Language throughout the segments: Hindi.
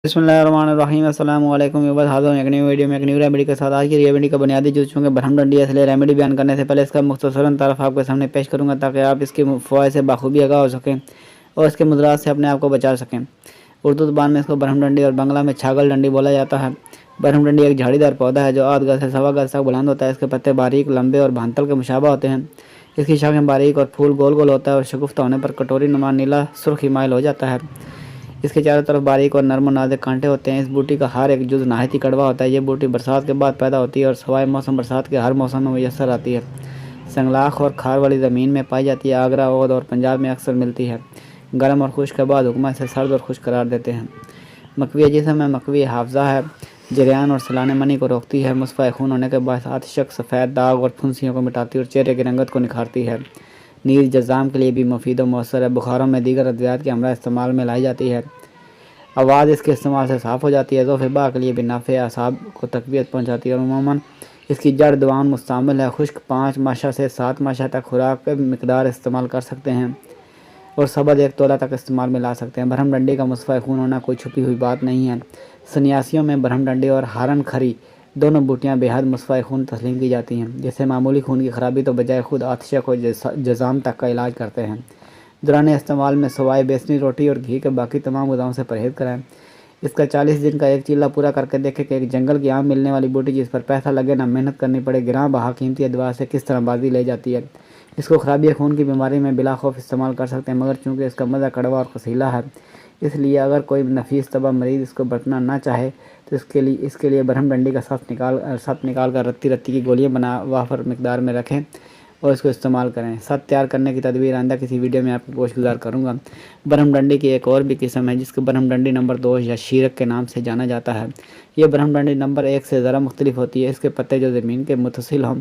बिस्मिल्लाहिर्रहमानिर्रहीम अस्सलाम वालेकुम व्यूअर्स, हाज़िर हूँ एक नई वीडियो में एक न्यू रेमेडी के साथ। आज की रेमेडी का बुनियादी जूस चूँकि बरहम डंडी असली रेमेडी बयान करने से पहले इसका मुख्तसरन तारफ़ आपके सामने पेश करूँगा ताकि आप इसके फ़वाइद से बाखूबी आगाह हो सकें और इसके मुज़रात से अपने आप को बचा सकें। उर्दू ज़ुबान में इसको बरहम डंडी और बांग्ला में छागल डंडी बोला जाता है। बरहम डंडी एक झाड़ीदार पौधा है जो आध गज से सवा गज तक बुलंद होता है। इसके पत्ते बारीक, लंबे और भांतल के मुशाबा होते हैं। इसकी शाखें बारीक और फूल गोल गोल होता है और शगुफ्ता होने पर कटोरी नुमा नीला सुर्ख माइल हो जाता है। इसके चारों तरफ बारीक और नरम नाजुक कांटे होते हैं। इस बूटी का हर एक जुज़ नहायत ही कड़वा होता है। ये बूटी बरसात के बाद पैदा होती है और सवाए मौसम बरसात के हर मौसम में मैसर आती है। संगलाख और खार वाली ज़मीन में पाई जाती है। आगरा, ओद और पंजाब में अक्सर मिलती है। गर्म और खुश्क के बाद हुक्मा इसे सर्द और खुश्क करार देते हैं। मकवी जिस्म में मकवी हाफजा है, जरियान और सलाने मनी को रोकती है। मुस्फ़ा खून होने के बाद शक, सफ़ेद दाग और फुंसियों को मिटाती है और चेहरे की रंगत को निखारती है। नीर जज़ाम के लिए भी मुफीद और मौसर है। बुखारों में दीगर अद्वियात के हमरा इस्तेमाल में लाई जाती है। आवाज़ इसके इस्तेमाल से साफ़ हो जाती है। ज़ोफ़ के लिए भी नाफ़े असाब को तक़वियत पहुँचाती है और उमूमन इसकी जड़ दवाओं मुस्तमिल है। खुश्क 5 माशा से 7 माशा तक खुराक के मिकदार इस्तेमाल कर सकते हैं और सबद 1 तोला तक इस्तेमाल में ला सकते हैं। बरहम डंडी का मुस्फ़ा खून होना कोई छुपी हुई बात नहीं है। सन्यासियों में बरहम डंडी और हारन खरी दोनों बूटियाँ बेहद मुस्फ़ा खून तस्लीम की जाती हैं, जिससे मामूली खून की खराबी तो बजाय खुद आतिशक और जज़ाम तक का इलाज करते हैं। दौरान इस्तेमाल में सवाए बेसनी रोटी और घी के बाकी तमाम ग़िज़ाओं से परहेज़ कराएं। इसका 40 दिन का एक चीला पूरा करके देखें कि एक जंगल की आम मिलने वाली बूटी जिस पर पैसा लगे ना मेहनत करनी पड़े, गिरां बहा कीमती अदवा से किस तरह बाजी ले जाती है। इसको खराबी खून की बीमारी में बिला खौफ इस्तेमाल कर सकते हैं, मगर चूँकि इसका मज़ा कड़वा और कसीला है, इसलिए अगर कोई नफीस तबा मरीज़ इसको बरतना ना चाहे तो इसके लिए बरहम डंडी का सत निकाल कर रत्ती रत्ती की गोलियाँ बना वाफर मिकदार में रखें और इसको इस्तेमाल करें। सत तैयार करने की तदबीर आइंदा किसी वीडियो में आपको गोशगुजार करूँगा। बरहम डंडी की एक और भी किस्म है जिसको बरहम डंडी नंबर 2 या शीरक के नाम से जाना जाता है। ये बरहम डंडी नंबर 1 से ज़रा मुख्तलिफ होती है। इसके पत्ते जो ज़मीन के मुतसिल हों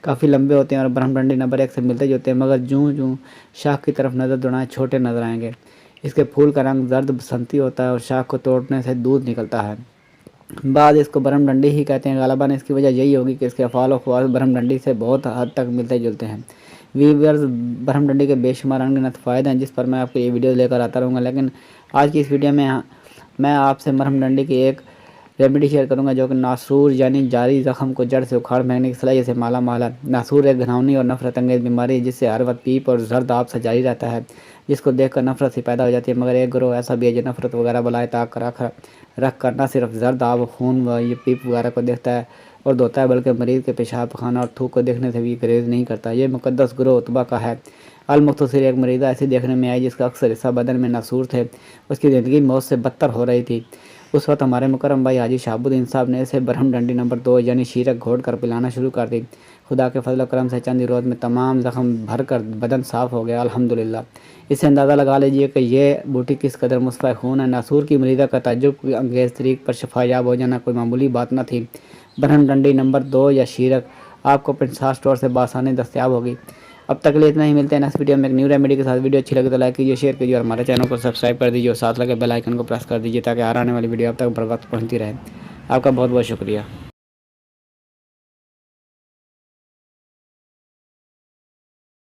काफ़ी लंबे होते हैं और बरहम डंडी नंबर 1 से मिलते जुलते हैं, मगर जूँ जूँ शाख की तरफ नज़र दौड़ाएँ छोटे नज़र आएंगे। इसके फूल का रंग जर्द बसंती होता है और शाख को तोड़ने से दूध निकलता है। बाद इसको बरहम डंडी ही कहते हैं। गालिबन इसकी वजह यही होगी कि इसके अफ़ाल व ख़वास बरहम डंडी से बहुत हद तक मिलते जुलते हैं। वीवर्स, बरहम डंडी के बेशुमार अनगिनत फ़ायदे हैं जिस पर मैं आपको ये वीडियो लेकर आता रहूँगा, लेकिन आज की इस वीडियो में मैं आपसे बरहम डंडी की एक रेमेडी शेयर करूंगा जो कि नासूर यानी जारी ज़ख़म को जड़ से उखाड़ फेंकने की सलाहियत से माला माल है। नासूर एक घिनौनी और नफरत अंगेज़ बीमारी है जिससे हर वक्त पीप और जर्द आप सा जारी रहता है, जिसको देखकर नफरत सी पैदा हो जाती है। मगर एक ग्रोह ऐसा भी है जो नफरत वगैरह बलाए ताक रख कर न सिर्फ जर्द आब, खून व ये पीप वगैरह को देखता है और धोता है, बल्कि मरीज़ के पेशाब, खाना और थूक को देखने से भी गुरेज नहीं करता। ये मुक़द्दस ग्रोह उतबा का है। अलमुख्तसर एक मरीज़ा ऐसी देखने में आई जिसका अक्सर हिस्सा बदन में नासूर थे। उसकी ज़िंदगी मौत से बदतर हो रही थी। उस वक्त हमारे मुकरम भाई हाजी शहाबुद्दीन साहब ने इसे बरहम डंडी नंबर 2 यानी शीरक घोट कर पिलाना शुरू कर दी। खुदा के फजल करम से चंद रोज़ में तमाम ज़ख़म भर कर बदन साफ़ हो गया, अल्हम्दुलिल्लाह। इससे अंदाज़ा लगा लीजिए कि ये बूटी किस कदर मुस्फ़ा खून है। नासूर की मरीज़ा का ताज्जुब अंगेज़ तरीक़ पर शफायाब हो जाना कोई मामूली बात न थी। बरहम डंडी नंबर 2 या शीरक आपको पिंसा स्टोर से बासानी दस्तियाब होगी। अब तक लिए इतना ही। मिलते हैं नेक्स्ट वीडियो में एक न्यू रेमेडी के साथ। वीडियो अच्छी लगे तो लाइक कीजिए, शेयर कीजिए और हमारे चैनल को सब्सक्राइब कर दीजिए और साथ लगे बेल आइकन को प्रेस कर दीजिए ताकि आने वाली वीडियो अब तक बर वक्त पहुँचती रहे। आपका बहुत बहुत शुक्रिया।